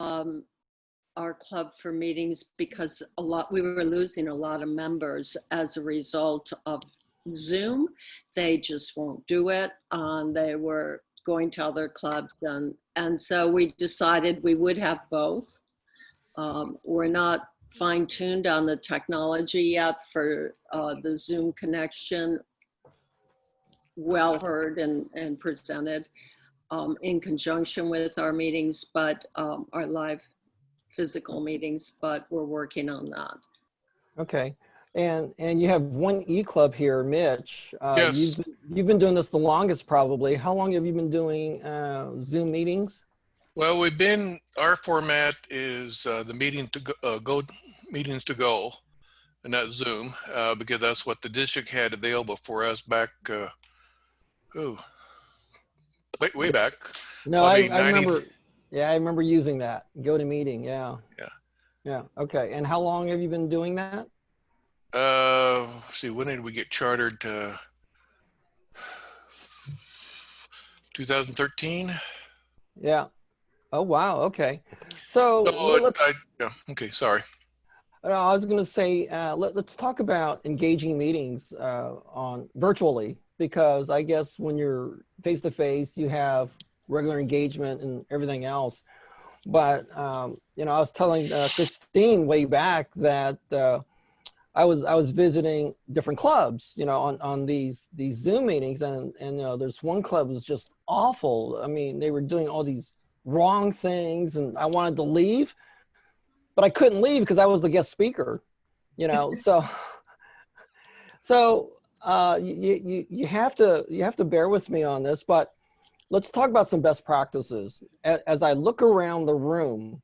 um, our club for meetings because we were losing a lot of members as a result of Zoom. They just won't do it. They were going to other clubs, and so we decided we would have both. We're not fine-tuned on the technology yet for the Zoom connection, well heard and presented in conjunction with our meetings, but our live physical meetings, but we're working on that. Okay. And you have one e-club here, Mitch. Yes. You've been doing this the longest probably. How long have you been doing Zoom meetings? Well, our format is the meetings to go, and not Zoom, because that's what the district had available for us back, way back. No, I remember. Yeah, I remember using that. GoToMeeting. Yeah. Yeah. Yeah. Okay. And how long have you been doing that? See, when did we get chartered? 2013. Yeah. Oh, wow. Okay. So, yeah. Okay. Sorry. I was going to say, let's talk about engaging meetings virtually, because I guess when you're face to face, you have regular engagement and everything else. But I was telling Christine way back that I was visiting different clubs, on these Zoom meetings, and there's one club that was just awful. I mean, they were doing all these wrong things, and I wanted to leave, but I couldn't leave because I was the guest speaker, so you have to bear with me on this, but let's talk about some best practices. As I look around the room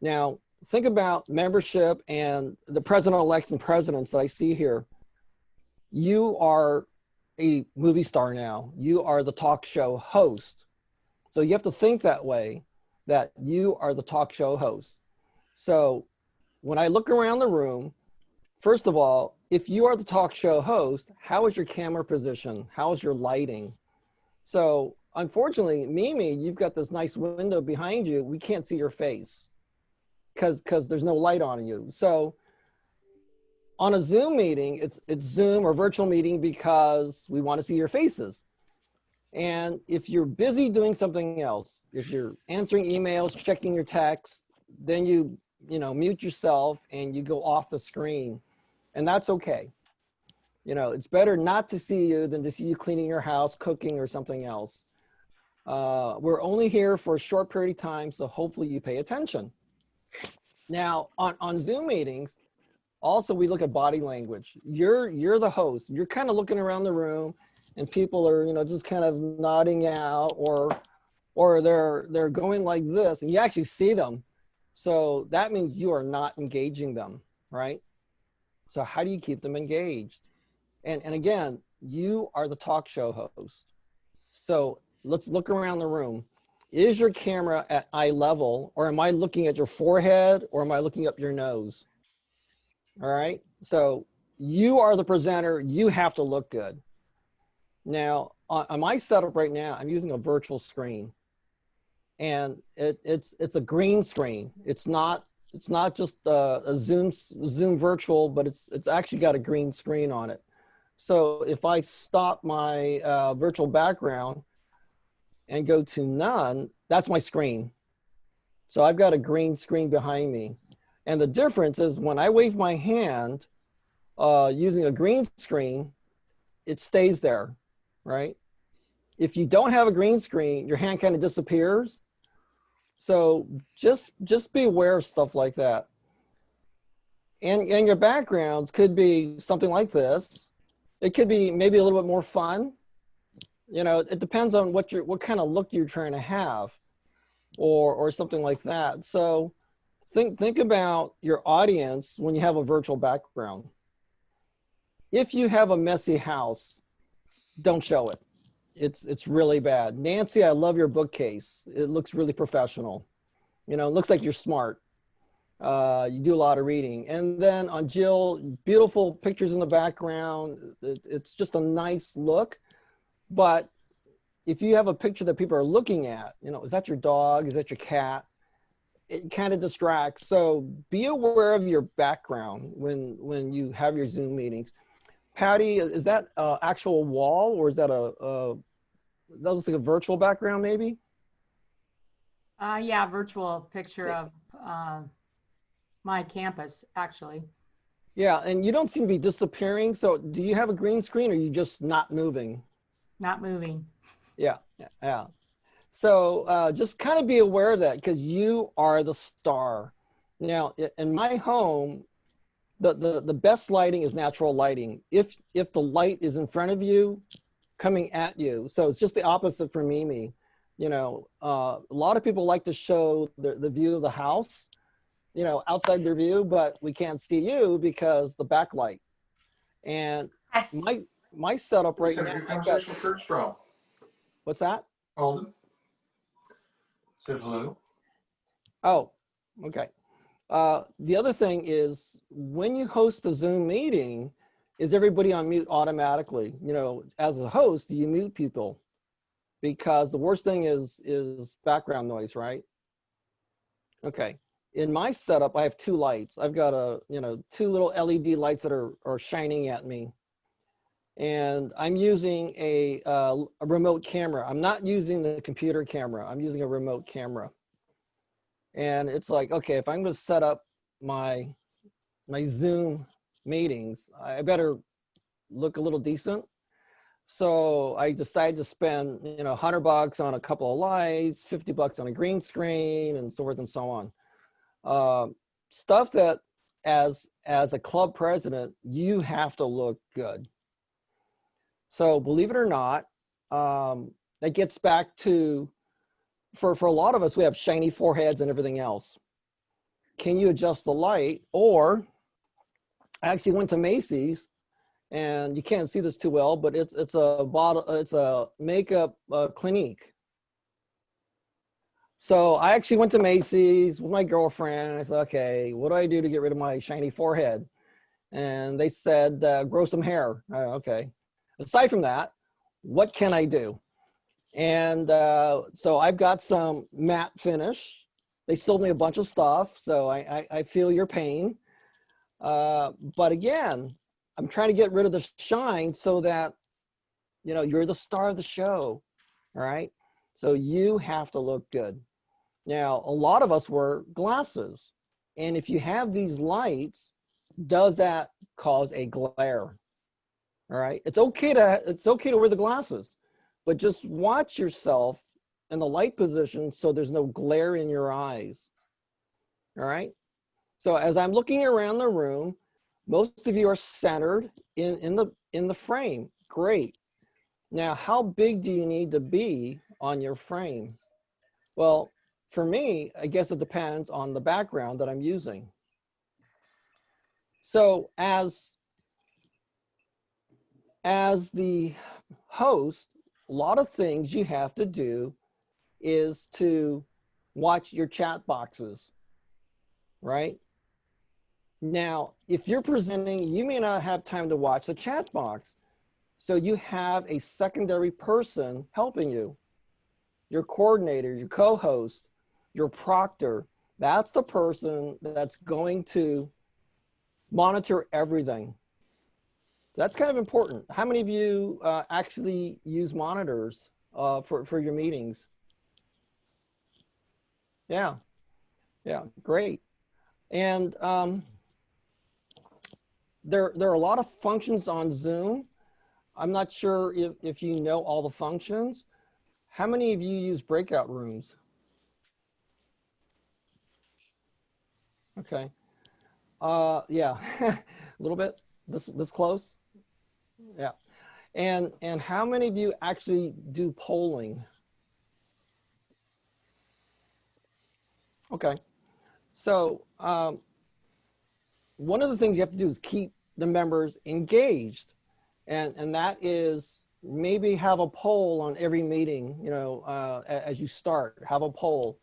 now, think about membership and the president-elects and presidents that I see here. You are a movie star now. You are the talk show host. So you have to think that way, that you are the talk show host. So when I look around the room, first of all, if you are the talk show host, how is your camera position? How is your lighting? So unfortunately, Mimi, you've got this nice window behind you. We can't see your face because there's no light on you. So on a Zoom meeting, it's Zoom or virtual meeting because we want to see your faces. And if you're busy doing something else, if you're answering emails, checking your text, then you mute yourself and you go off the screen, and that's okay. It's better not to see you than to see you cleaning your house, cooking, or something else. We're only here for a short period of time, so hopefully you pay attention. Now, on Zoom meetings, also we look at body language. You're the host. You're kind of looking around the room, and people are just kind of nodding out, or they're going like this, and you actually see them. So that means you are not engaging them, right? So how do you keep them engaged? And again, you are the talk show host. So let's look around the room. Is your camera at eye level, or am I looking at your forehead, or am I looking up your nose? All right. So you are the presenter. You have to look good. Now, on my setup right now, I'm using a virtual screen, and it's a green screen. It's not just a Zoom virtual, but it's actually got a green screen on it. So if I stop my virtual background and go to none, that's my screen. So I've got a green screen behind me. And the difference is when I wave my hand using a green screen, it stays there, right? If you don't have a green screen, your hand kind of disappears. So just be aware of stuff like that. And your backgrounds could be something like this. It could be maybe a little bit more fun. It depends on what kind of look you're trying to have, or something like that. So think about your audience when you have a virtual background. If you have a messy house, don't show it. It's really bad. Nancy, I love your bookcase. It looks really professional. It looks like you're smart. You do a lot of reading. And then on Jill, beautiful pictures in the background. It's just a nice look. But if you have a picture that people are looking at, is that your dog? Is that your cat? it kind of distracts. So be aware of your background when you have your Zoom meetings. Patty, is that actual wall, or is that that looks like a virtual background maybe? Yeah, virtual picture of my campus, actually. Yeah, and you don't seem to be disappearing. So do you have a green screen, or are you just not moving? Not moving. Yeah, yeah. So just kind of be aware of that, because you are the star. Now, in my home, the best lighting is natural lighting. If the light is in front of you, coming at you. So it's just the opposite for Mimi. You know, a lot of people like to show the view of the house, you know, outside their view, but we can't see you because the backlight. And my setup right now, Your I've got, conversation with Kurt Sproul. what's that? Alden said hello. Oh, okay. The other thing is, when you host a Zoom meeting, is everybody on mute automatically? You know, as a host, do you mute people? Because the worst thing is background noise, right? Okay. In my setup, I have two lights. I've got two little LED lights that are shining at me. And I'm using a remote camera. I'm not using the computer camera. I'm using a remote camera. And it's like, okay, if I'm going to set up my Zoom meetings, I better look a little decent. So I decided to spend, $100 on a couple of lights, $50 on a green screen, and so forth and so on. Stuff that as a club president, you have to look good. So believe it or not, that gets back to, for a lot of us, we have shiny foreheads and everything else. Can you adjust the light? Or I actually went to Macy's, and you can't see this too well, but it's a makeup clinique. So I actually went to Macy's with my girlfriend, and I said, okay, what do I do to get rid of my shiny forehead? And they said, grow some hair. Okay. Aside from that, what can I do? And so I've got some matte finish. They sold me a bunch of stuff, so I feel your pain. But again, I'm trying to get rid of the shine so that, you're the star of the show, all right? So you have to look good. Now, a lot of us wear glasses. And if you have these lights, does that cause a glare? All right, it's okay to wear the glasses, but just watch yourself in the light position so there's no glare in your eyes. All right. So as I'm looking around the room, most of you are centered in the frame. Great. Now, how big do you need to be on your frame? Well, for me, I guess it depends on the background that I'm using. So as the host, a lot of things you have to do is to watch your chat boxes, right? Now, if you're presenting, you may not have time to watch the chat box. So you have a secondary person helping you. Your coordinator, your co-host, your proctor. That's the person that's going to monitor everything. That's kind of important. How many of you actually use monitors for your meetings? Yeah, great. And there are a lot of functions on Zoom. I'm not sure if you know all the functions. How many of you use breakout rooms? Okay. Yeah, a little bit. This close. Yeah. And how many of you actually do polling? Okay. So one of the things you have to do is keep the members engaged. And that is maybe have a poll on every meeting, as you start, have a poll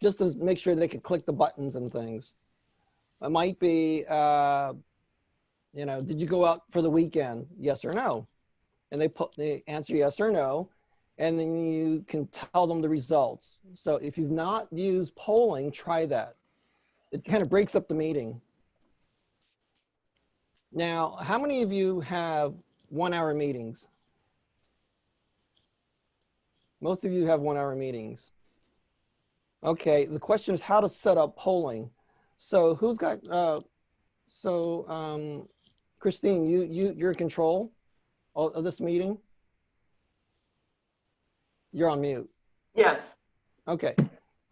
just to make sure they can click the buttons and things. It might be, did you go out for the weekend? Yes or no? And they answer yes or no. and then you can tell them the results. So if you've not used polling, try that. It kind of breaks up the meeting. Now, how many of you have 1 hour meetings? Most of you have 1 hour meetings. Okay, the question is how to set up polling. So who's got, Christine, you're in control of this meeting? You're on mute. Yes. Okay.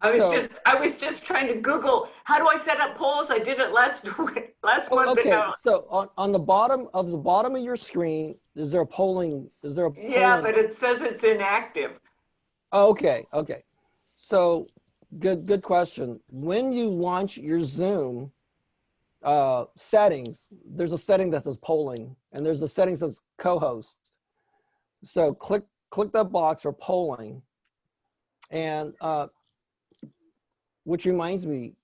I was just trying to Google, how do I set up polls? I did it last month. Okay, But so on the bottom of your screen, is there a polling? yeah, but it says it's inactive. Oh, okay. So good question. When you launch your Zoom settings, there's a setting that says polling, and there's a setting that says co-host. So click that box for polling. And which reminds me,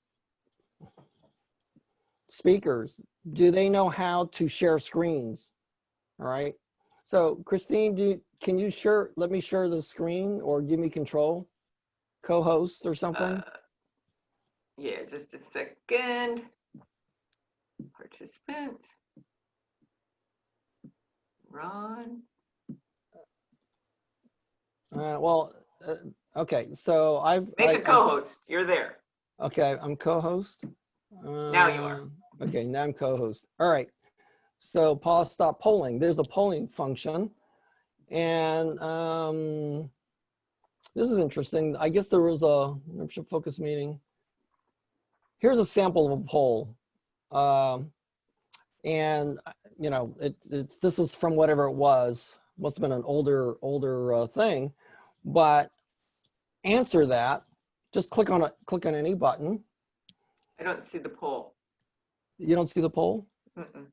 speakers, do they know how to share screens? All right. So Christine, can you let me share the screen or give me control? Co-host or something? Yeah, just a second. Participant. Ron. Okay. So Make a co-host. You're there. Okay, I'm co-host. Now you are. Okay, now I'm co-host. All right. So pause, stop polling. There's a polling function. And this is interesting. I guess there was a membership focus meeting. Here's a sample of a poll. And you know, this is from whatever it was. Must have been an older thing, but answer that. Just click on any button. I don't see the poll. You don't see the poll? Mm-mm.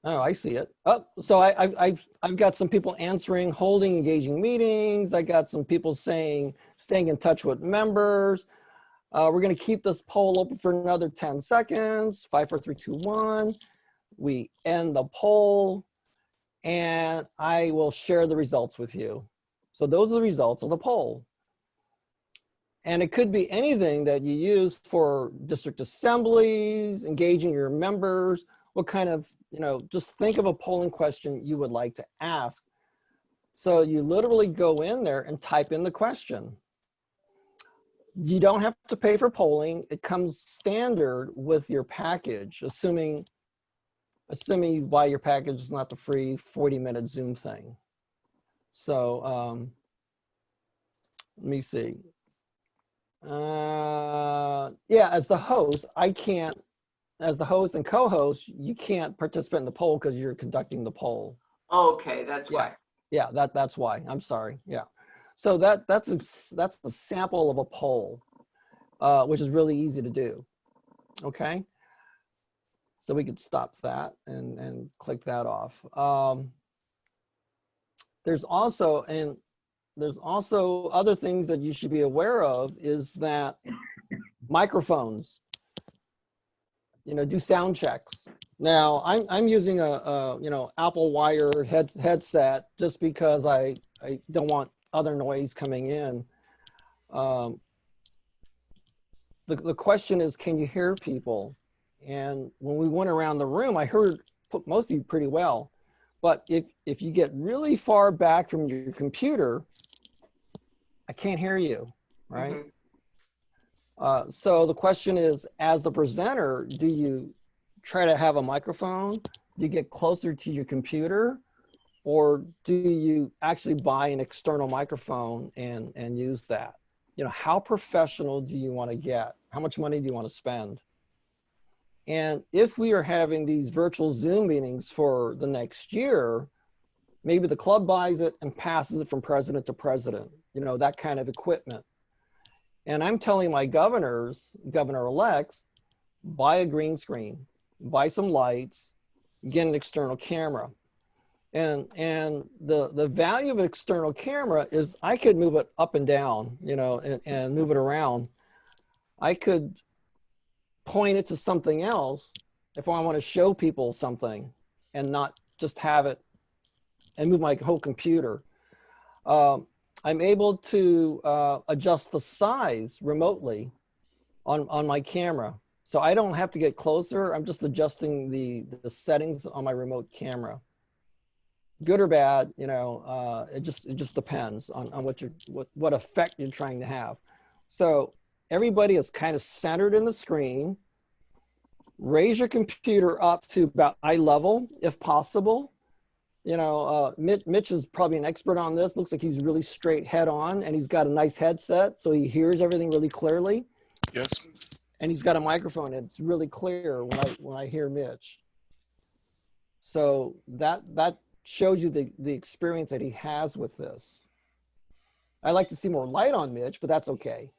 Oh, I see it. Oh, so I've got some people answering, holding engaging meetings. I got some people saying, staying in touch with members. We're going to keep this poll open for another 10 seconds. 5, 4, 3, 2, 1. We end the poll, and I will share the results with you. So those are the results of the poll. And it could be anything that you use for district assemblies, engaging your members. What kind of, just think of a polling question you would like to ask. So you literally go in there and type in the question. You don't have to pay for polling. It comes standard with your package, assuming you buy your package, is not the free 40-minute Zoom thing. So let me see. Yeah, as the host and co-host, you can't participate in the poll because you're conducting the poll. Okay, that's why. Yeah, that's why. I'm sorry. Yeah. So that's the sample of a poll, which is really easy to do. Okay. So we could stop that and click that off. There's also other things that you should be aware of is that microphones, do sound checks. Now I'm using a Apple Wire headset just because I don't want other noise coming in. The question is, can you hear people? And when we went around the room, I heard most of you pretty well. But if you get really far back from your computer, I can't hear you, right? Mm-hmm. So the question is, as the presenter, do you try to have a microphone? Do you get closer to your computer? Or do you actually buy an external microphone and use that? How professional do you want to get? How much money do you want to spend? And if we are having these virtual Zoom meetings for the next year, maybe the club buys it and passes it from president to president, that kind of equipment. And I'm telling my governor-elects, buy a green screen, buy some lights, get an external camera. And the value of an external camera is I could move it up and down, and move it around. I could point it to something else if I want to show people something and not just have it and move my whole computer. I'm able to adjust the size remotely on my camera. So I don't have to get closer. I'm just adjusting the settings on my remote camera. Good or bad, you know, it just depends on what effect you're trying to have. So everybody is kind of centered in the screen. Raise your computer up to about eye level if possible. You know, Mitch is probably an expert on this. Looks like he's really straight head on, and he's got a nice headset, so he hears everything really clearly. Yes. And he's got a microphone, and it's really clear when I hear Mitch. So that shows you the experience that he has with this. I like to see more light on Mitch, but that's okay.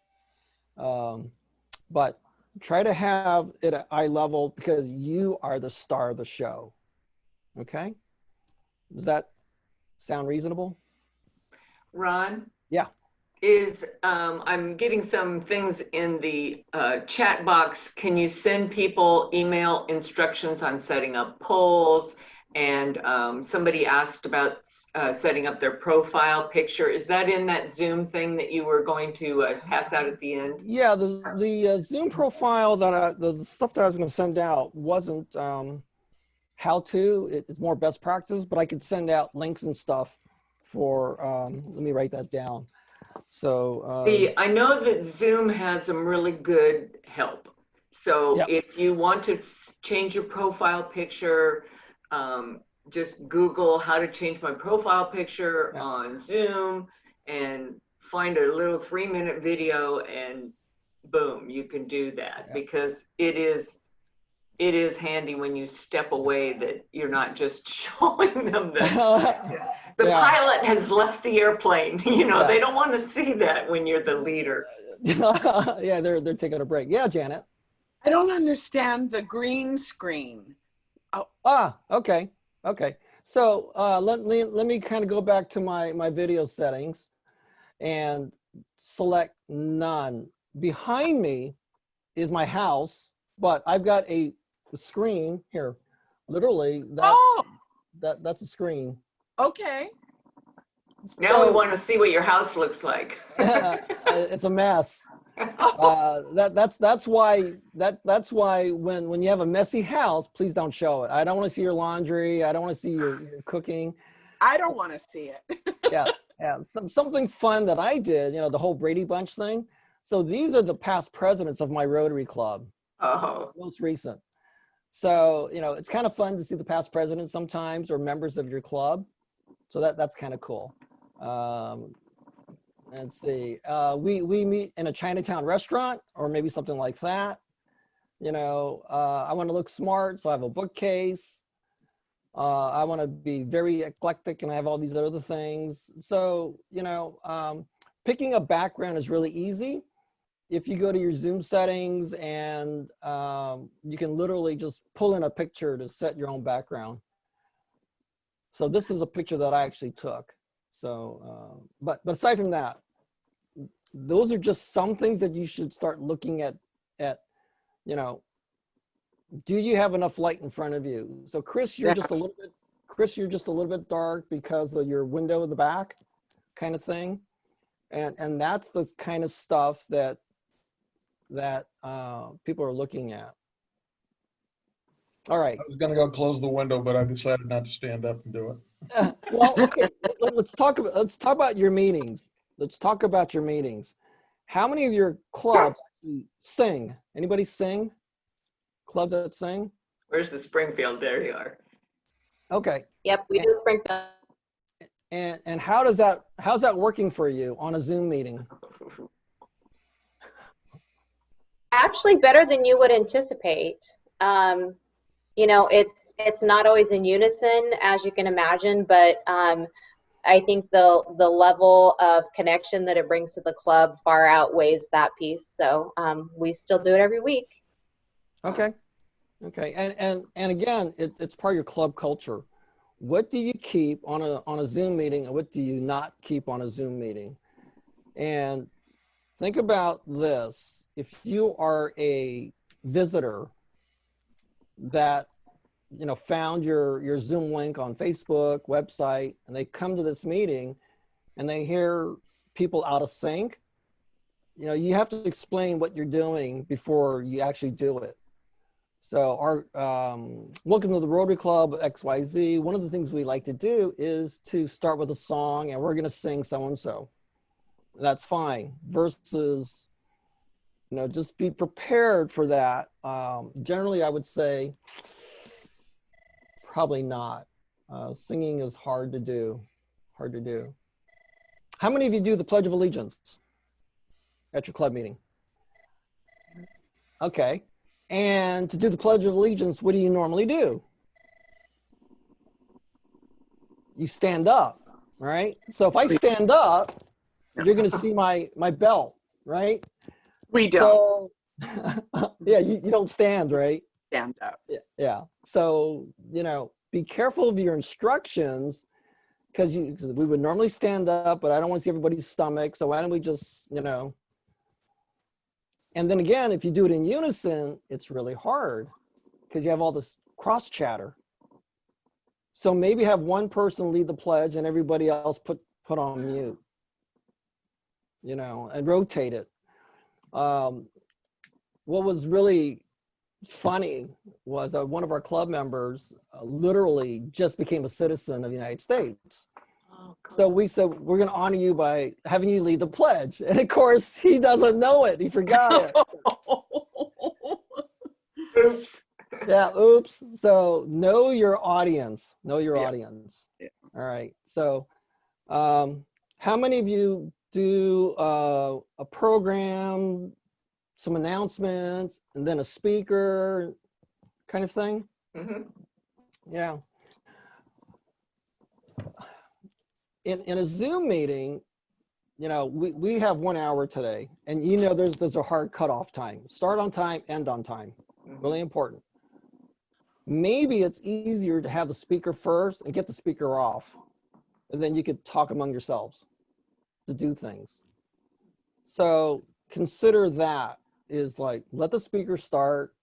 But try to have it at eye level because you are the star of the show. Okay? Does that sound reasonable? Ron? Yeah. I'm getting some things in the chat box. Can you send people email instructions on setting up polls? And somebody asked about setting up their profile picture. Is that in that Zoom thing that you were going to pass out at the end? Yeah, the Zoom profile that the stuff that I was going to send out wasn't how to. It's more best practice, but I could send out links and stuff for. Let me write that down. So I know that Zoom has some really good help. So Yep. if you want to change your profile picture, just Google how to change my profile picture Yep. on Zoom and find a little 3-minute video and boom, you can do that. Yep. Because it is handy when you step away that you're not just showing them the Yeah. pilot has left the airplane. You know, Yeah. they don't want to see that when you're the leader. Yeah, they're taking a break. Yeah, Janet. I don't understand the green screen. Okay. So let me kind of go back to my video settings and select none. Behind me is my house, but I've got a screen here. Literally, that's a screen. Okay. Now we So- want to see what your house looks like. It's a mess. That's why when you have a messy house, please don't show it. I don't want to see your laundry. I don't want to see your cooking. I don't want to see it. Yeah. Something fun that I did, you know, the whole Brady Bunch thing. So these are the past presidents of my Rotary Club, Oh, most recent. So, you know, it's kind of fun to see the past presidents sometimes or members of your club. So that's kind of cool. Let's see. We meet in a Chinatown restaurant or maybe something like that. You know, I want to look smart, so I have a bookcase. I want to be very eclectic and I have all these other things. So, you know, picking a background is really easy. If you go to your Zoom settings and you can literally just pull in a picture to set your own background. So this is a picture that I actually took. So, but aside from that, those are just some things that you should start looking at, you know, do you have enough light in front of you? So Chris, you're just a little bit dark because of your window in the back kind of thing. And that's the kind of stuff that people are looking at. All right. I was going to go close the window, but I decided not to stand up and do it. Well, okay. Let's talk about your meetings. Let's talk about your meetings. How many of your clubs sing? Anybody sing? Clubs that sing? where's the Springfield? There you are. Okay. Yep, we do Springfield. And how's that working for you on a Zoom meeting? Actually, better than you would anticipate. You know, it's not always in unison, as you can imagine, but I think the level of connection that it brings to the club far outweighs that piece. So we still do it every week. Okay. And again, it's part of your club culture. What do you keep on a Zoom meeting and what do you not keep on a Zoom meeting? And think about this. If you are a visitor that, you know, found your Zoom link on Facebook website and they come to this meeting, and they hear people out of sync, you know, you have to explain what you're doing before you actually do it. So our welcome to the Rotary Club XYZ. One of the things we like to do is to start with a song, and we're going to sing so-and-so. That's fine. Versus, you know, just be prepared for that. Generally, I would say probably not. Singing is hard to do. Hard to do. How many of you do the Pledge of Allegiance at your club meeting? Okay. And to do the Pledge of Allegiance, what do you normally do? You stand up, right? So if I stand up, you're going to see my belt, right? We don't So, yeah, you don't stand, right? stand up. Yeah. So, you know, be careful of your instructions because we would normally stand up, but I don't want to see everybody's stomach. So why don't we just, you know, and then again, if you do it in unison, it's really hard because you have all this cross chatter. So maybe have one person lead the pledge and everybody else put on mute, you know, and rotate it. What was really funny was one of our club members literally just became a citizen of the United States. Oh, So we said, we're going to honor you by having you lead the pledge. And of course, he doesn't know it. He forgot it. Oops. Yeah, oops. So know your audience. Know your Yeah. audience. Yeah. All right. So how many of you do a program, some announcements, and then a speaker kind of thing? Mhm. Yeah. In a Zoom meeting, you know, we have 1 hour today, and you know there's a hard cutoff time. Start on time, end on time. Really important. Maybe it's easier to have the speaker first and get the speaker off, and then you could talk among yourselves to do things. So consider that is like, let the speaker start.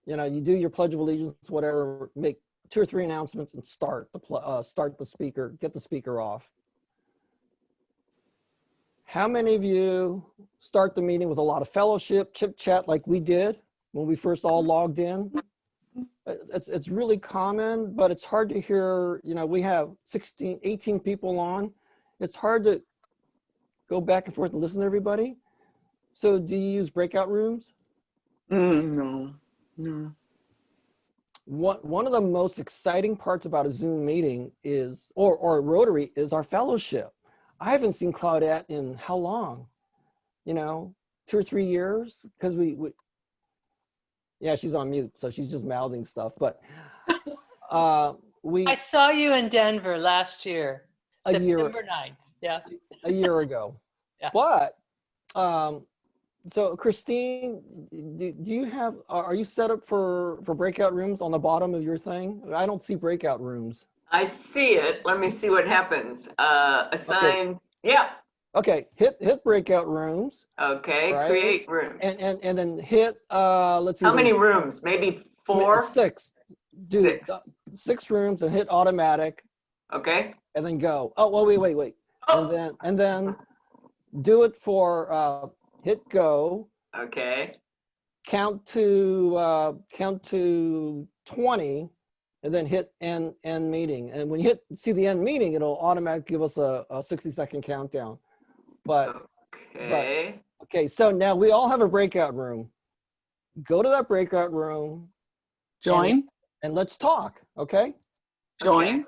You know, you do your Pledge of Allegiance, whatever, make 2 or 3 announcements and start the speaker, get the speaker off. How many of you start the meeting with a lot of fellowship, chit chat like we did when we first all logged in? It's really common, but it's hard to hear. You know, we have 16, 18 people on. It's hard to go back and forth and listen to everybody. So do you use breakout rooms? No. One of the most exciting parts about a Zoom meeting is, or a Rotary, is our fellowship. I haven't seen Claudette in how long? You know, 2 or 3 years? Because we yeah, she's on mute, so she's just mouthing stuff. But I saw you in Denver last year, A year- September 9th. Yeah. a year ago. Yeah. But so Christine, do you have, are you set up for breakout rooms on the bottom of your thing? I don't see breakout rooms. I see it. Let me see what happens. Assign. Yeah. Okay, hit breakout rooms. Okay. Right. Create rooms. And then hit, let's see. How many there's rooms? Maybe 4? 6. Do 6. 6 rooms and hit automatic Okay. and then go. Oh, well, wait. Oh. And then do it for, hit go. Okay. Count to 20 and then hit end meeting. And when you see the end meeting, it'll automatically give us a 60-second countdown. But Okay. okay, so now we all have a breakout room. Go to that breakout room Join. and let's talk, okay? Join.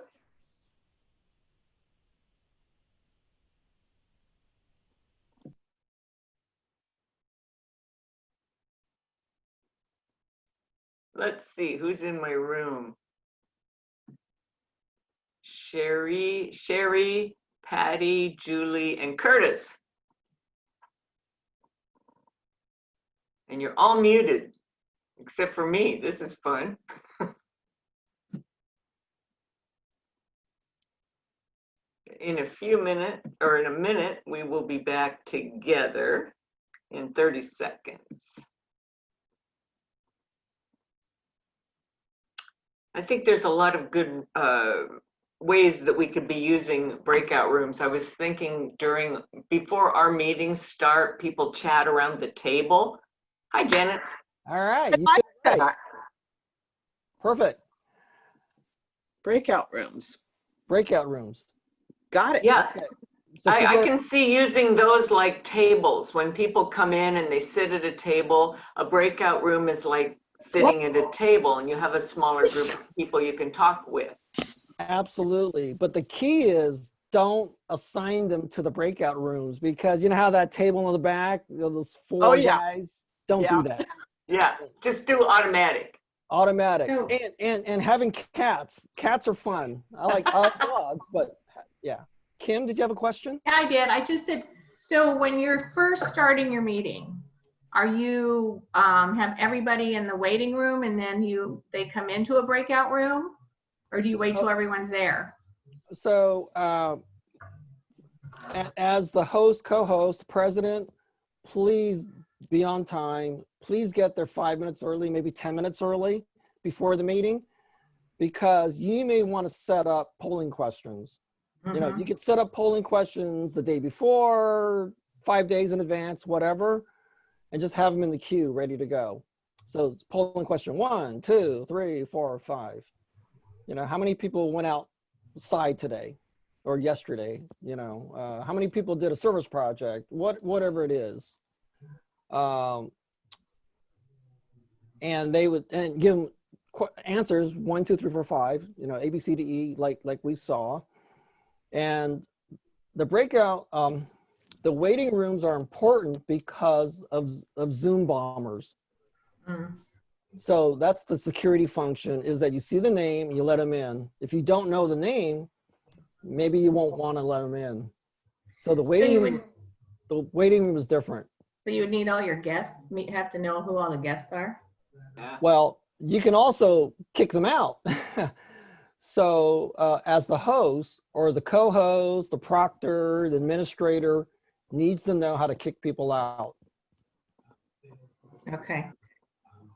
Let's see who's in my room. Sherry, Patty, Julie, and Curtis. And you're all muted, except for me. This is fun. In a minute, we will be back together in 30 seconds. I think there's a lot of good ways that we could be using breakout rooms. I was thinking before our meetings start, people chat around the table. Hi, Janet. All right. You I said like it right. that. Perfect. Breakout rooms. Breakout rooms. Got it. Yeah, Okay. So I people are- can see using those like tables. When people come in and they sit at a table, a breakout room is like sitting at a table and you have a smaller group of people you can talk with. Absolutely. But the key is don't assign them to the breakout rooms, because you know how that table in the back, those four Oh, yeah. guys, don't Yeah. do that. Yeah, just do automatic. Automatic. So- And having cats. Cats are fun. I like dogs, but yeah. Kim, did you have a question? Yeah, I did. I just said, so when you're first starting your meeting, are you, have everybody in the waiting room and then they come into a breakout room? Or do you wait till everyone's there? So as the host, co-host, president, please be on time. Please get there 5 minutes early, maybe 10 minutes early before the meeting, because you may want to set up polling questions. You know, you could set up polling questions the day before, 5 days in advance, whatever, and just have them in the queue ready to go. So it's polling question 1, 2, 3, 4, 5. You know, how many people went outside today or yesterday? You know, how many people did a service project? Whatever it is. And they would give them answers 1, 2, 3, 4, 5. You know, A, B, C, D, E, like we saw. And the breakout, the waiting rooms are important because of Zoom bombers. So that's the security function, is that you see the name, you let them in. If you don't know the name, maybe you won't want to let them in. So the waiting room is different. So you would need all your guests, have to know who all the guests are? Yeah. Well, you can also kick them out. So as the host or the co-host, the proctor, the administrator needs to know how to kick people out. Okay.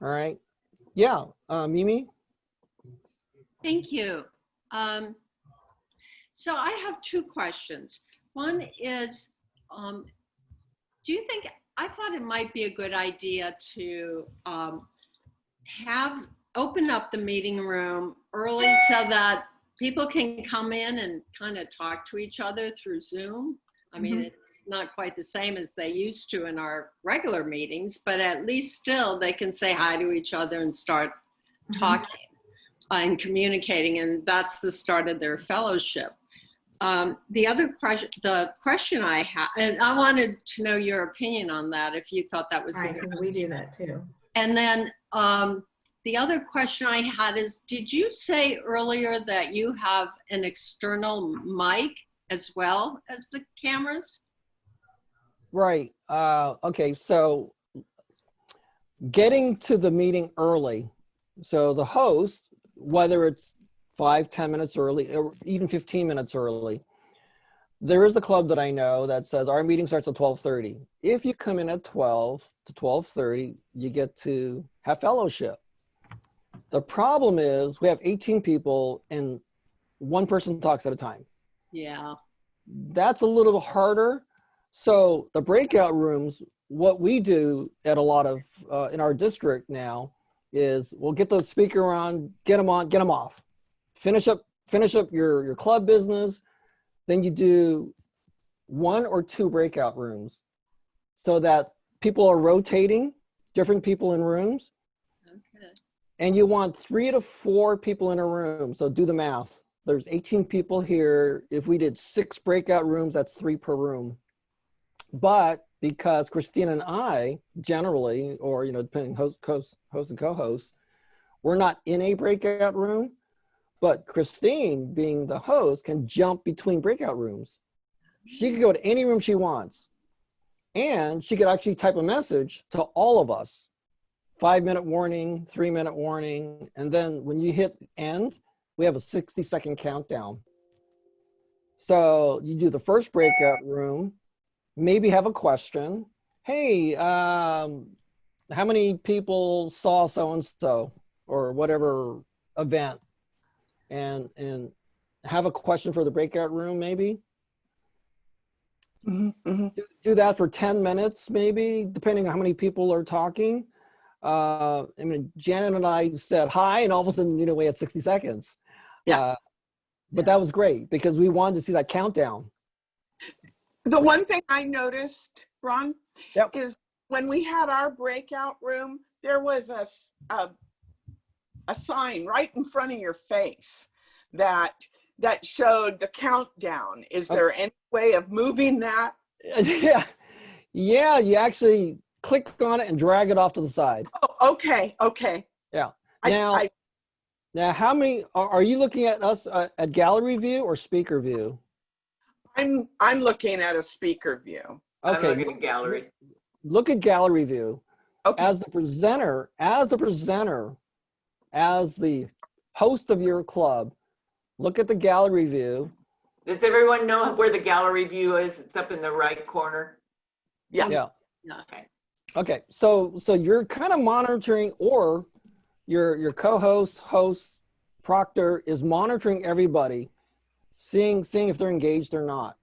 All right. Yeah. Mimi? Thank you. So I have two questions. One is, do you think, I thought it might be a good idea to open up the meeting room early so that people can come in and kind of talk to each other through Zoom. I mean, it's not quite the same as they used to in our regular meetings, but at least still they can say hi to each other and start talking and communicating, and that's the start of their fellowship. The other question, the question I had, and I wanted to know your opinion on that, if you thought that was Right, because we do that too. And then the other question I had is, did you say earlier that you have an external mic as well as the cameras? Right. Okay. So getting to the meeting early. So the host, whether it's 5-10 minutes early or even 15 minutes early, there is a club that I know that says our meeting starts at 12:30. If you come in at 12 to 12:30, you get to have fellowship. The problem is we have 18 people and one person talks at a time. Yeah. That's a little harder. So the breakout rooms, what we do at a lot of, in our district now, is we'll get the speaker on, get them on, get them off. Finish up your club business. Then you do 1 or 2 breakout rooms so that people are rotating, different people in rooms. Okay. And you want 3 to 4 people in a room. So do the math. There's 18 people here. If we did 6 breakout rooms, that's 3 per room. But because Christina and I generally, or, you know, depending host and co-host, we're not in a breakout room, but Christine, being the host, can jump between breakout rooms. She can go to any room she wants. And she could actually type a message to all of us. 5-minute warning, 3-minute warning. And then when you hit end, we have a 60-second countdown. So you do the first breakout room, maybe have a question. Hey, how many people saw so-and-so or whatever event? And have a question for the breakout room, maybe. Mm-hmm. Do that for 10 minutes, maybe, depending on how many people are talking. I mean, Janet and I said hi, and all of a sudden, you know, we had 60 seconds. Yeah. But that was great because we wanted to see that countdown. The one thing I noticed, Ron, Yep. is when we had our breakout room, there was a sign right in front of your face that showed the countdown. Is there any way of moving that? Yeah. Yeah, you actually click on it and drag it off to the side. Oh, okay. Yeah. Now, how many are you looking at us at gallery view or speaker view? I'm looking at a speaker view. I'm Okay. looking at gallery. Look at gallery view. Okay. As the presenter, as the host of your club, look at the gallery view. Does everyone know where the gallery view is? It's up in the right corner. Yeah. Okay. Okay. So you're kind of monitoring, or your co-host, host, proctor is monitoring everybody, seeing if they're engaged or not.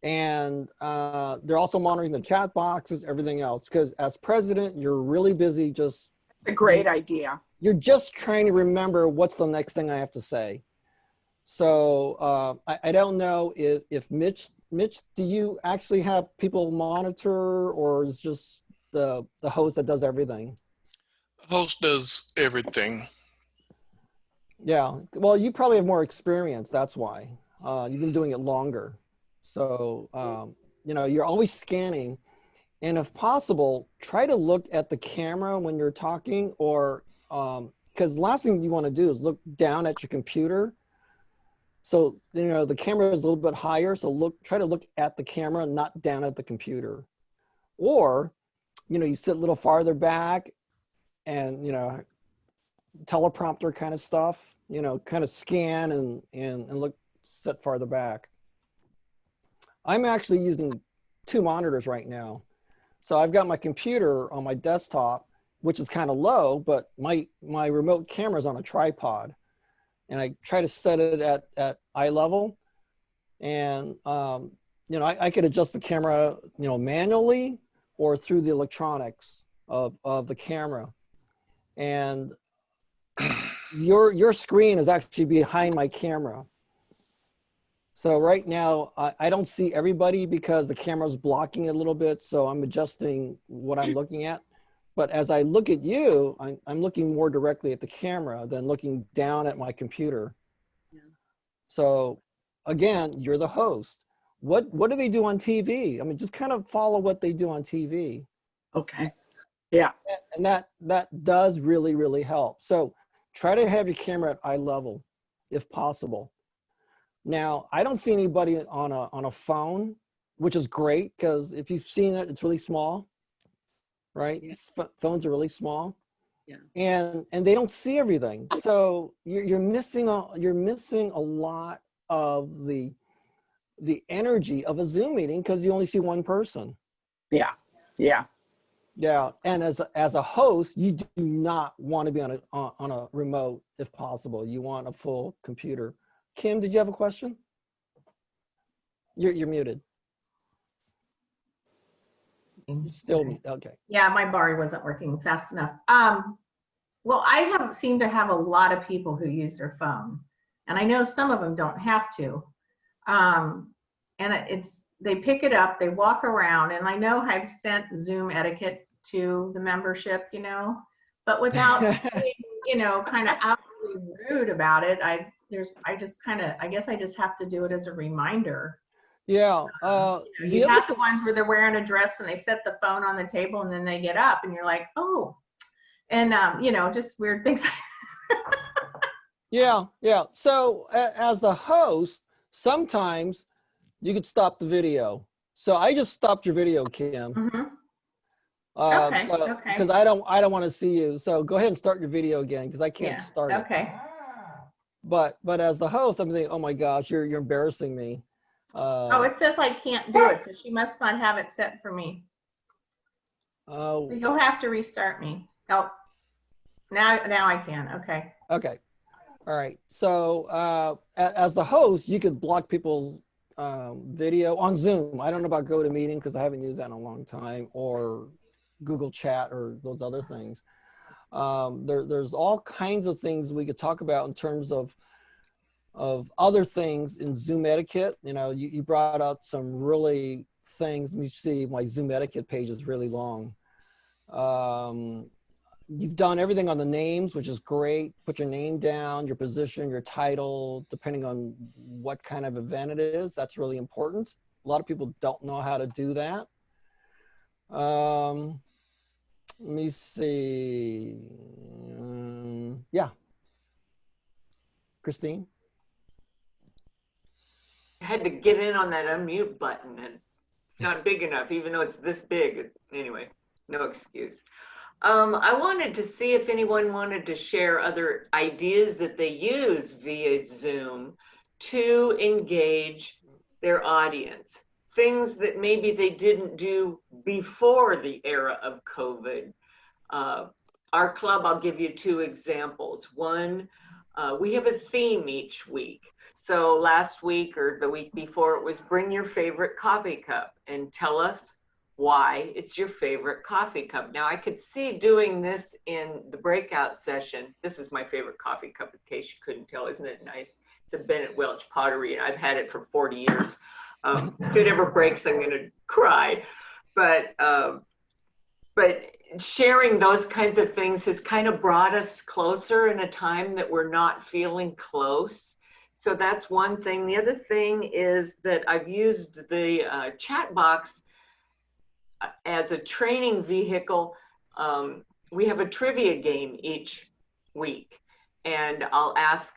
And they're also monitoring the chat boxes, everything else, because as president, you're really busy. Just a great idea. You're just trying to remember what's the next thing I have to say. So I don't know if Mitch, do you actually have people monitor, or is just the host that does everything? Host does everything. Yeah, well, you probably have more experience. That's why you've been doing it longer. So, you know, you're always scanning, and if possible, try to look at the camera when you're talking, or because the last thing you want to do is look down at your computer. So, you know, the camera is a little bit higher. So try to look at the camera, not down at the computer. Or, you know, you sit a little farther back and, you know, teleprompter kind of stuff, you know, kind of scan and look, sit farther back. I'm actually using 2 monitors right now. So I've got my computer on my desktop, which is kind of low, but my remote camera is on a tripod. And I try to set it at eye level. And, you know, I could adjust the camera, you know, manually or through the electronics of the camera. And your screen is actually behind my camera. So right now, I don't see everybody because the camera's blocking it a little bit. So I'm adjusting what I'm looking at. But as I look at you, I'm looking more directly at the camera than looking down at my computer. Yeah. So again, you're the host. What do they do on TV? I mean, just kind of follow what they do on TV. Okay. Yeah. And that does really, really help. So try to have your camera at eye level if possible. Now, I don't see anybody on a phone, which is great because if you've seen it, it's really small. Right? Yeah. Phones are really small. Yeah. And they don't see everything. So you're missing a lot of the energy of a Zoom meeting because you only see one person. Yeah. Yeah. Yeah. And as a host, you do not want to be on a remote if possible. You want a full computer. Kim, did you have a question? You're muted. Still okay. Yeah, my bar wasn't working fast enough. Well, I seem to have a lot of people who use their phone, and I know some of them don't have to. And they pick it up, they walk around, and I know I've sent Zoom etiquette to the membership, you know, but without being, you know, kind of outwardly rude about it. I guess I just have to do it as a reminder. Yeah. You have the ones where they're wearing a dress and they set the phone on the table and then they get up and you're like, oh, and you know, just weird things. Yeah. So as the host, sometimes you could stop the video. So I just stopped your video, Kim. Mm-hmm. Okay. Because I don't want to see you. So go ahead and start your video again because I can't start it. Okay. But as the host, I'm thinking, oh my gosh, you're embarrassing me. Oh, it says I can't do it, so she must not have it set for me. Oh. You'll have to restart me. Oh, now I can. Okay. Okay. All right. So as the host, you could block people's video on Zoom. I don't know about GoToMeeting because I haven't used that in a long time, or Google Chat or those other things. There's all kinds of things we could talk about in terms of other things in Zoom etiquette. You know, you brought out some really things. Let me see, my Zoom etiquette page is really long. You've done everything on the names, which is great. Put your name down, your position, your title, depending on what kind of event it is. That's really important. A lot of people don't know how to do that. Let me see. Yeah. Christine? I had to get in on that unmute button and it's not big enough, even though it's this big. Anyway, no excuse. I wanted to see if anyone wanted to share other ideas that they use via Zoom to engage their audience. Things that maybe they didn't do before the era of COVID. Our club, I'll give you 2 examples. One, we have a theme each week. So last week or the week before, it was bring your favorite coffee cup and tell us why it's your favorite coffee cup. Now I could see doing this in the breakout session. This is my favorite coffee cup, in case you couldn't tell. Isn't it nice? It's a Bennett Welch pottery, and I've had it for 40 years. If it ever breaks, I'm gonna cry. But sharing those kinds of things has kind of brought us closer in a time that we're not feeling close. So that's one thing. The other thing is that I've used the chat box as a training vehicle. We have a trivia game each week, and I'll ask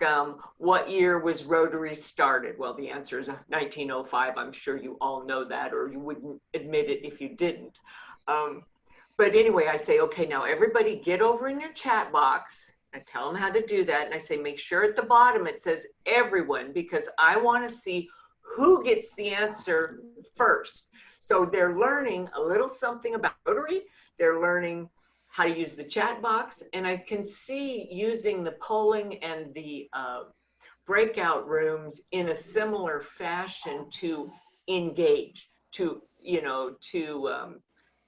what year was Rotary started? Well, the answer is 1905. I'm sure you all know that, or you wouldn't admit it if you didn't. But anyway, I say, okay, now everybody get over in your chat box. I tell them how to do that, and I say, make sure at the bottom it says everyone, because I want to see who gets the answer first. So they're learning a little something about Rotary. They're learning how to use the chat box. And I can see using the polling and the breakout rooms in a similar fashion to engage, to, you know, to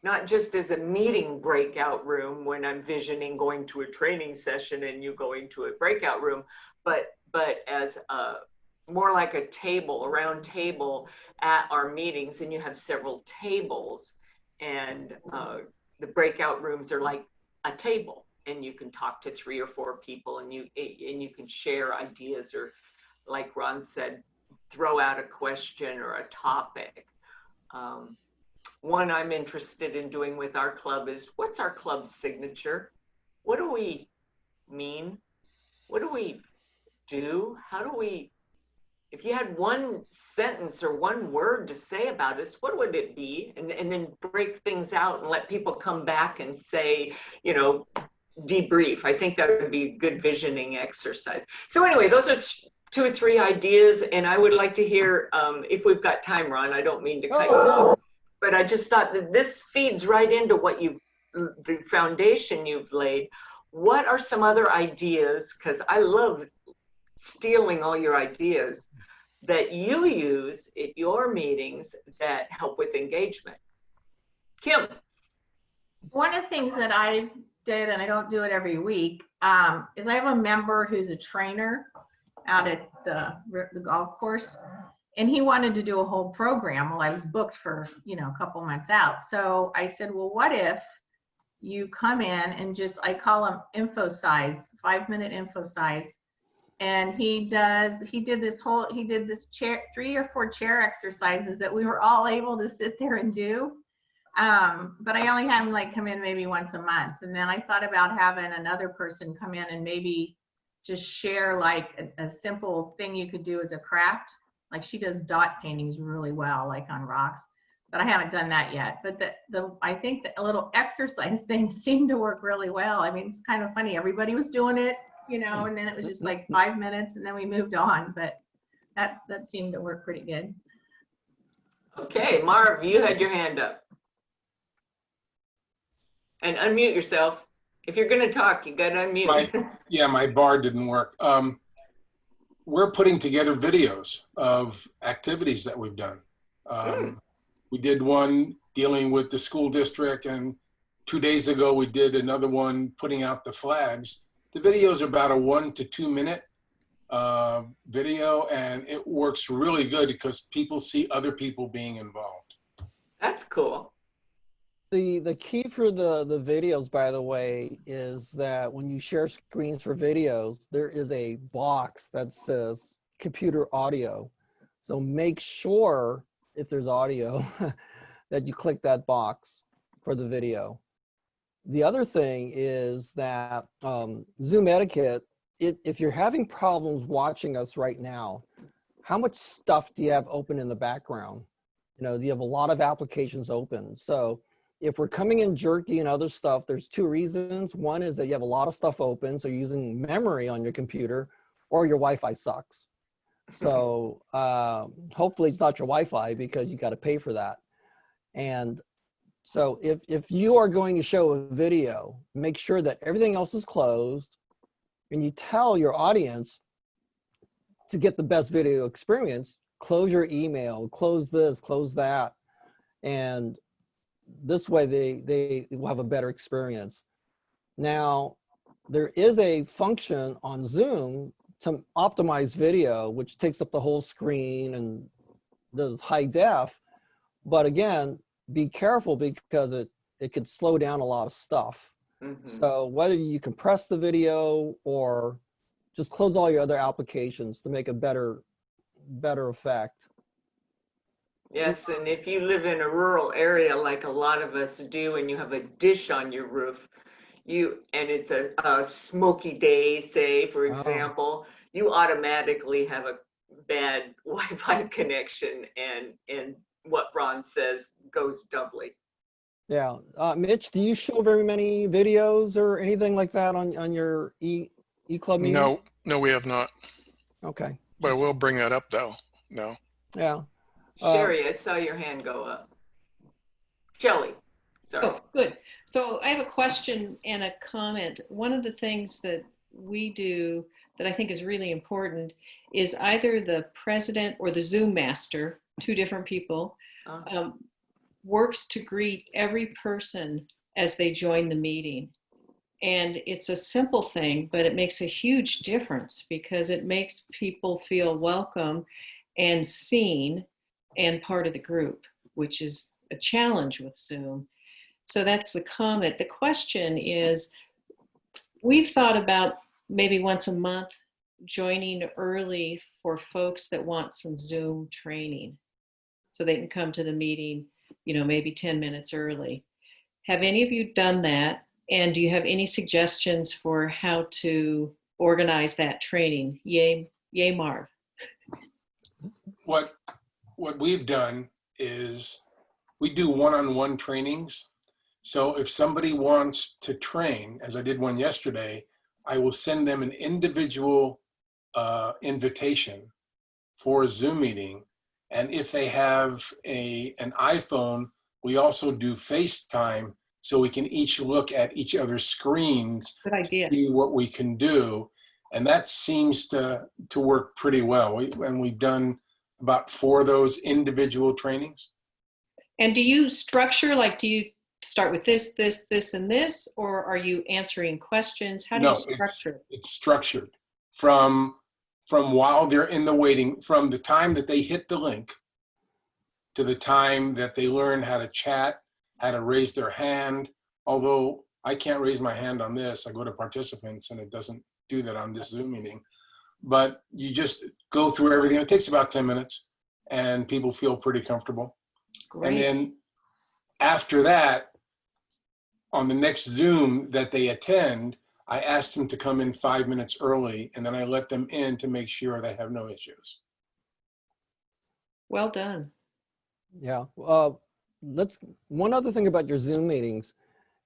not just as a meeting breakout room when I'm visioning going to a training session and you going to a breakout room, but as a more like a table, a round table at our meetings, and you have several tables, and the breakout rooms are like a table, and you can talk to 3 or 4 people, and you can share ideas, or like Ron said, throw out a question or a topic. One I'm interested in doing with our club is, what's our club's signature? What do we mean? What do we do? How do we, if you had one sentence or one word to say about us, what would it be? And then break things out and let people come back and say, you know, debrief. I think that would be a good visioning exercise. So anyway, those are 2 or 3 ideas, and I would like to hear, if we've got time, Ron, I don't mean to cut you off, but I just thought that this feeds right into what the foundation you've laid. What are some other ideas, because I love stealing all your ideas, that you use at your meetings that help with engagement? Kim. One of the things that I did, and I don't do it every week, is I have a member who's a trainer out at the golf course, and he wanted to do a whole program. Well, I was booked for, you know, a couple months out. So I said, well, what if you come in and just, I call them info size, 5-minute info size. And he did this 3 or 4 chair exercises that we were all able to sit there and do. But I only had him like come in maybe once a month. And then I thought about having another person come in and maybe just share like a simple thing you could do as a craft. Like she does dot paintings really well, like on rocks, but I haven't done that yet. But I think the little exercise thing seemed to work really well. I mean, it's kind of funny. Everybody was doing it, you know, and then it was just like 5 minutes and then we moved on, but that seemed to work pretty good. Okay, Marv, you had your hand up. And unmute yourself. If you're gonna talk, you gotta unmute. My bar didn't work. we're putting together videos of activities that we've done. We did one dealing with the school district, and 2 days ago we did another one putting out the flags. The videos are about a 1 to 2 minute video, and it works really good because people see other people being involved. That's cool. The key for the videos, by the way, is that when you share screens for videos, there is a box that says computer audio. So make sure if there's audio that you click that box for the video. The other thing is that Zoom etiquette, if you're having problems watching us right now, how much stuff do you have open in the background? You know, do you have a lot of applications open? So if we're coming in jerky and other stuff, there's two reasons. One is that you have a lot of stuff open, so you're using memory on your computer, or your Wi-Fi sucks. So hopefully it's not your Wi-Fi, because you got to pay for that. And so if you are going to show a video, make sure that everything else is closed, and you tell your audience to get the best video experience, close your email, close this, close that. And this way they will have a better experience. Now, there is a function on Zoom to optimize video, which takes up the whole screen and does high def. But again, be careful, because it could slow down a lot of stuff. So whether you compress the video or just close all your other applications to make a better effect. Yes, and if you live in a rural area like a lot of us do, and you have a dish on your roof, and it's a smoky day, say, for example, you automatically have a bad Wi-Fi connection, and what Ron says goes doubly. Yeah. Mitch, do you show very many videos or anything like that on your eClub meeting? No, we have not. Okay. But we'll bring that up though. No. Yeah. Sherry, I saw your hand go up. Shelley, sorry. Oh, good. So I have a question and a comment. One of the things that we do that I think is really important is either the president or the Zoom master, two different people, works to greet every person as they join the meeting. And it's a simple thing, but it makes a huge difference, because it makes people feel welcome and seen and part of the group, which is a challenge with Zoom. So that's the comment. The question is, we've thought about maybe once a month joining early for folks that want some Zoom training, so they can come to the meeting, you know, maybe 10 minutes early. Have any of you done that? And do you have any suggestions for how to organize that training? Yay, Marv. What we've done is we do one-on-one trainings. So if somebody wants to train, as I did one yesterday, I will send them an individual invitation for a Zoom meeting. And if they have an iPhone, we also do FaceTime, so we can each look at each other's screens. Good idea. See what we can do. And that seems to work pretty well. And we've done about 4 of those individual trainings. And do you structure, like, do you start with this, this, this, and this, or are you answering questions? How do you structure? It's structured from while they're in the waiting, from the time that they hit the link to the time that they learn how to chat, how to raise their hand. Although I can't raise my hand on this, I go to participants and it doesn't do that on this Zoom meeting. But you just go through everything. It takes about 10 minutes and people feel pretty comfortable. Great. And then after that, on the next Zoom that they attend, I asked them to come in 5 minutes early, and then I let them in to make sure they have no issues. Well done. Yeah. One other thing about your Zoom meetings,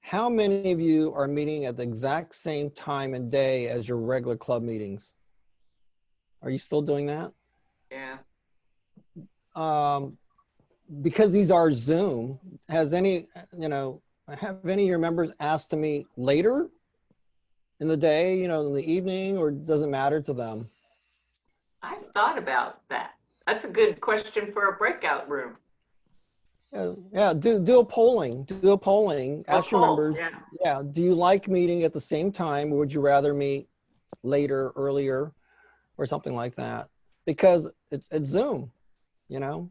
how many of you are meeting at the exact same time and day as your regular club meetings? Are you still doing that? Yeah. Because these are Zoom, have any of your members asked to meet later in the day, in the evening, or does it matter to them? I thought about that. That's a good question for a breakout room. Yeah, do a polling. Do a polling. Ask your members. Yeah. Yeah, do you like meeting at the same time, or would you rather meet later, earlier, or something like that? Because it's Zoom, you know.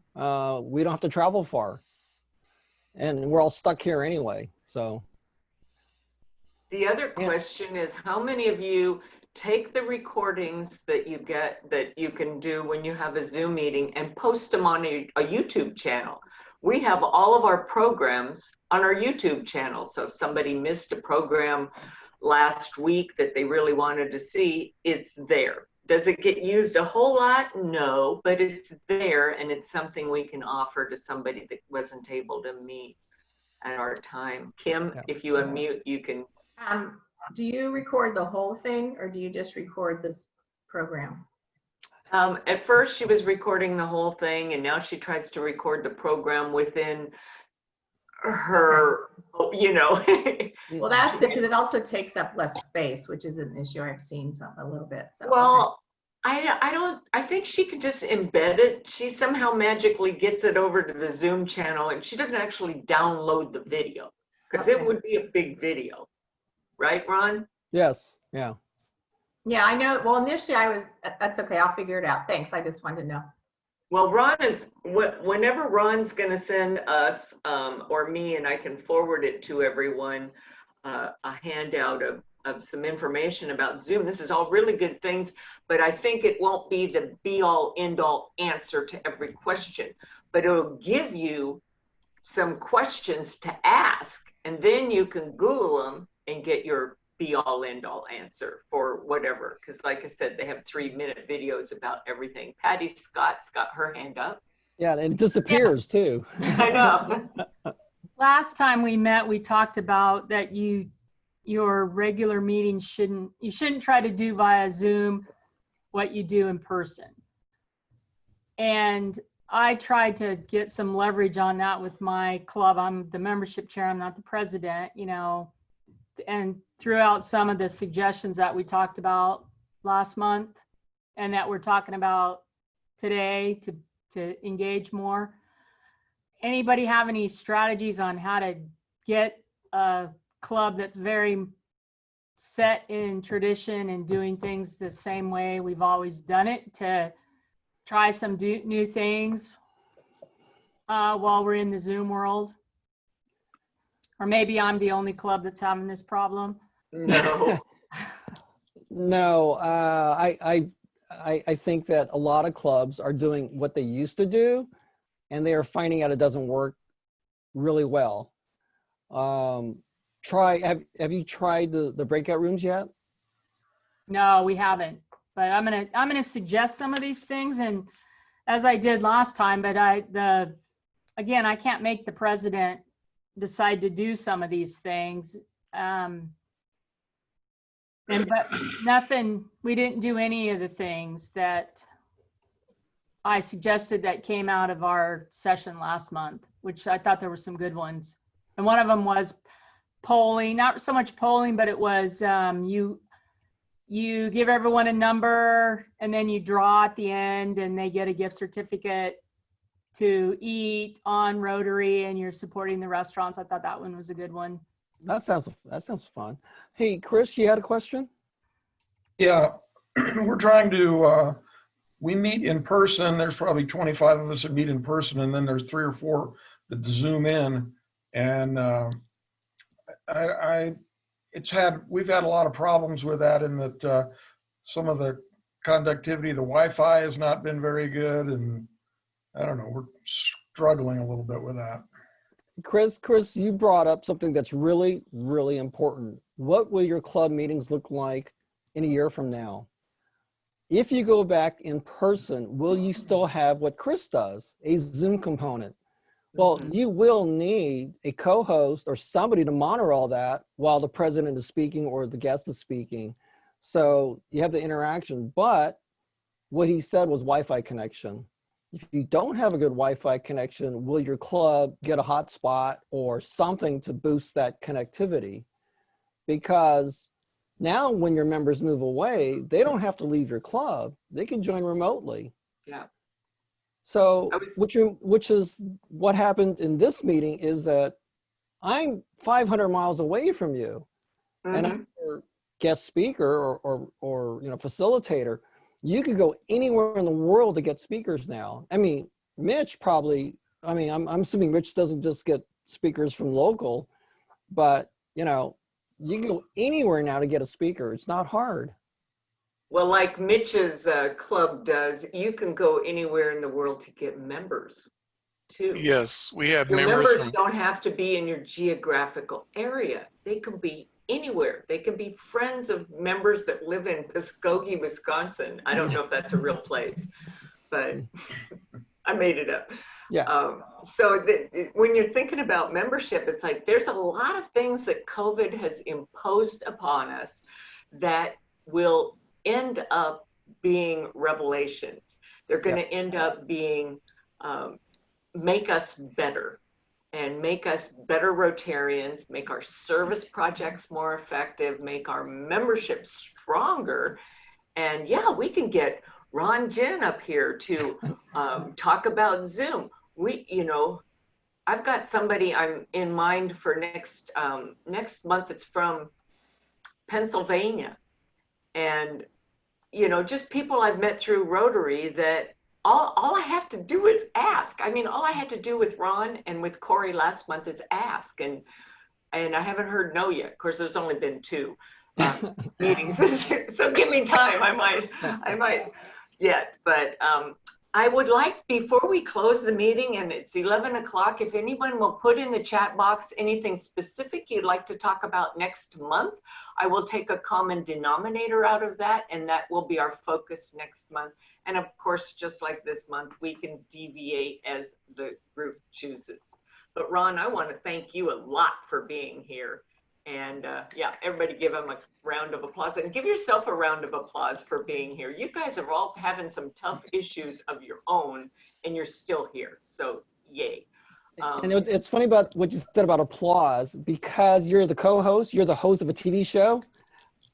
We don't have to travel far, and we're all stuck here anyway. So The other question is, how many of you take the recordings that you get, that you can do when you have a Zoom meeting, and post them on a YouTube channel? We have all of our programs on our YouTube channel. So if somebody missed a program last week that they really wanted to see, it's there. Does it get used a whole lot? No, but it's there, and it's something we can offer to somebody that wasn't able to meet at our time. Kim, if you unmute, you can. Do you record the whole thing, or do you just record this program? At first she was recording the whole thing, and now she tries to record the program within her, you know. Well, that's good, because it also takes up less space, which is an issue I've seen a little bit. So, well, I think she could just embed it. She somehow magically gets it over to the Zoom channel, and she doesn't actually download the video, because it would be a big video. Right, Ron? yes, yeah. Yeah, I know. Well, initially that's okay. I'll figure it out. Thanks. I just wanted to know. Well, Ron is, whenever Ron's going to send us or me, and I can forward it to everyone, a handout of some information about Zoom. This is all really good things, but I think it won't be the be-all, end-all answer to every question, but it'll give you some questions to ask, and then you can Google them and get your be-all, end-all answer for whatever. Because like I said, they have 3-minute videos about everything. Patty Scott's got her hand up. Yeah, and it disappears too. I know. Last time we met, we talked about that your regular meetings you shouldn't try to do via Zoom what you do in person. And I tried to get some leverage on that with my club. I'm the membership chair, I'm not the president, you know, and threw out some of the suggestions that we talked about last month and that we're talking about today to engage more. Anybody have any strategies on how to get a club that's very set in tradition and doing things the same way we've always done it, to try some new things while we're in the Zoom world? Or maybe I'm the only club that's having this problem. No. No, I think that a lot of clubs are doing what they used to do, and they are finding out it doesn't work really well. Have you tried the breakout rooms yet? No, we haven't. But I'm gonna suggest some of these things, and as I did last time. But again, I can't make the president decide to do some of these things. But nothing. We didn't do any of the things that I suggested that came out of our session last month, which I thought there were some good ones. And one of them was polling, not so much polling, but it was you give everyone a number and then you draw at the end and they get a gift certificate to eat on Rotary, and you're supporting the restaurants. I thought that one was a good one. That sounds fun. Hey, Chris, you had a question? Yeah, we're trying to, we meet in person. There's probably 25 of us that meet in person, and then there's 3 or 4 that Zoom in. And we've had a lot of problems with that, in that some of the conductivity, the Wi-Fi has not been very good, and I don't know, we're struggling a little bit with that. Chris, you brought up something that's really, really important. What will your club meetings look like in a year from now? If you go back in person, will you still have what Chris does, a Zoom component? Well, you will need a co-host or somebody to monitor all that while the president is speaking or the guest is speaking. So you have the interaction, but what he said was Wi-Fi connection. If you don't have a good Wi-Fi connection, will your club get a hotspot or something to boost that connectivity? Because Now, when your members move away, they don't have to leave your club. They can join remotely. Yeah. So, which is what happened in this meeting is that I'm 500 miles away from you, and I'm your guest speaker or facilitator. You could go anywhere in the world to get speakers now. I mean, Mitch probably. I mean, I'm assuming Mitch doesn't just get speakers from local, but you can go anywhere now to get a speaker. It's not hard. Well, like Mitch's club does, you can go anywhere in the world to get members too. Yes, we have Your members members from, don't have to be in your geographical area. They can be anywhere. They can be friends of members that live in Muskogee, Wisconsin. I don't know if that's a real place, but I made it up. Yeah. When you're thinking about membership, it's like there's a lot of things that COVID has imposed upon us that will end up being revelations. They're going to end up being make us better and make us better Rotarians, make our service projects more effective, make our membership stronger. And yeah, we can get Ron Jin up here to talk about Zoom. I've got somebody I'm in mind for next month. It's from Pennsylvania, and just people I've met through Rotary that all I have to do is ask. I mean, all I had to do with Ron and with Corey last month is ask, and I haven't heard no yet. Of course, there's only been 2 meetings this year, so give me time. I might yet, but I would like, before we close the meeting and it's 11 o'clock, if anyone will put in the chat box anything specific you'd like to talk about next month, I will take a common denominator out of that, and that will be our focus next month. And of course, just like this month, we can deviate as the group chooses. But Ron, I want to thank you a lot for being here. And yeah, everybody give him a round of applause, and give yourself a round of applause for being here. You guys are all having some tough issues of your own, and you're still here. So yay. And it's funny about what you said about applause, because you're the co-host, you're the host of a TV show.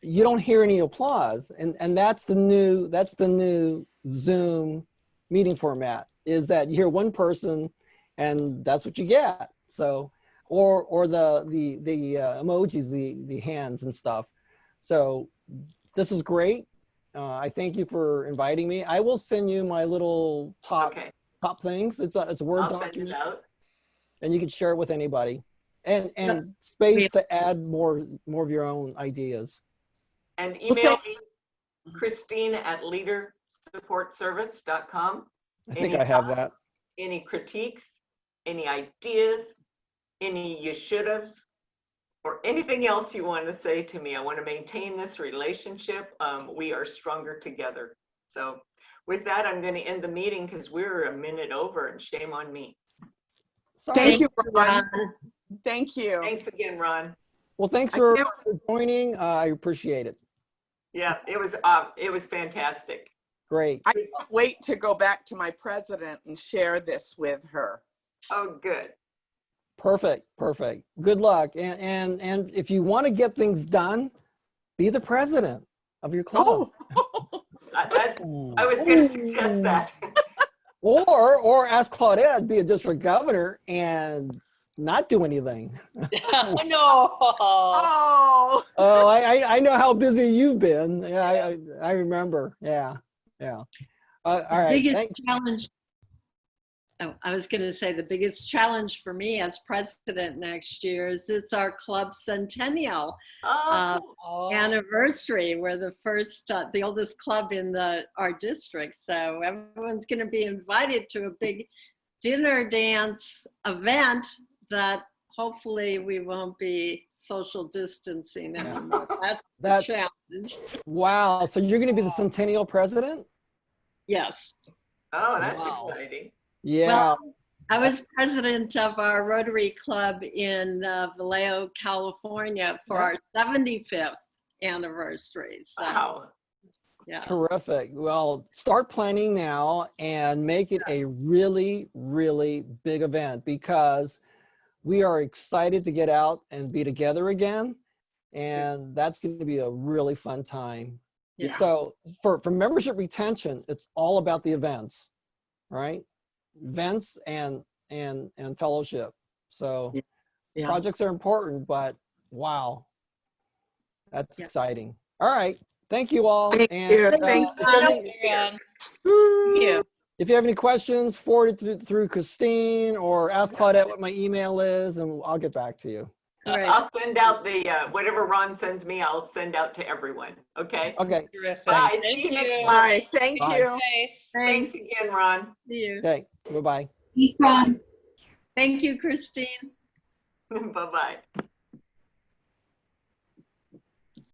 You don't hear any applause, and that's the new Zoom meeting format, is that you hear one person, and that's what you get. So. Or the emojis, the hands and stuff. So this is great. I thank you for inviting me. I will send you my little top things. It's a Word document, send it out. And you can share it with anybody. And space to add more of your own ideas. And email me, Christine@leadersupportservice.com. I think I have that. Any critiques, any ideas, any you should haves, or anything else you want to say to me. I want to maintain this relationship. We are stronger together. So with that, I'm going to end the meeting because we're a minute over, and shame on me. Thank you, Ron. Thank you. Thanks again, Ron. Well, thanks for joining. I appreciate it. Yeah, it was fantastic. Great. I can't wait to go back to my president and share this with her. Oh, good. Perfect. Good luck. And if you want to get things done, be the president of your club. I was going to suggest that. or ask Claudette, be a district governor and not do anything. No. Oh. Oh, I know how busy you've been. Yeah, I remember. Yeah. All right. Biggest Thanks. challenge. Oh, I was going to say the biggest challenge for me as president next year is it's our club centennial anniversary. We're the first, the oldest club in our district. So everyone's going to be invited to a big dinner dance event that hopefully we won't be social distancing anymore. That's the challenge. Wow. So you're going to be the centennial president? Yes. Oh, that's exciting. Yeah. Well, I was president of our Rotary Club in Vallejo, California for our 75th anniversary. So, wow. Yeah. Terrific. Well, start planning now and make it a really, really big event, because we are excited to get out and be together again. and that's going to be a really fun time. Yeah. So for membership retention, it's all about the events, right? Events and fellowship. So Yeah. projects are important, but wow, that's exciting. All right. Thank you all. Thank And you. Thank you. if you have any questions, forward it through Christine or ask Claudette what my email is, and I'll get back to you. Great. I'll send out the, whatever Ron sends me, I'll send out to everyone. Okay? Okay. Terrific. Bye. Thank See you next you. month. Bye. Thank Bye. you. Bye. Thanks again, Ron. See you. Okay. Bye-bye. Thank you, Christine. Bye-bye.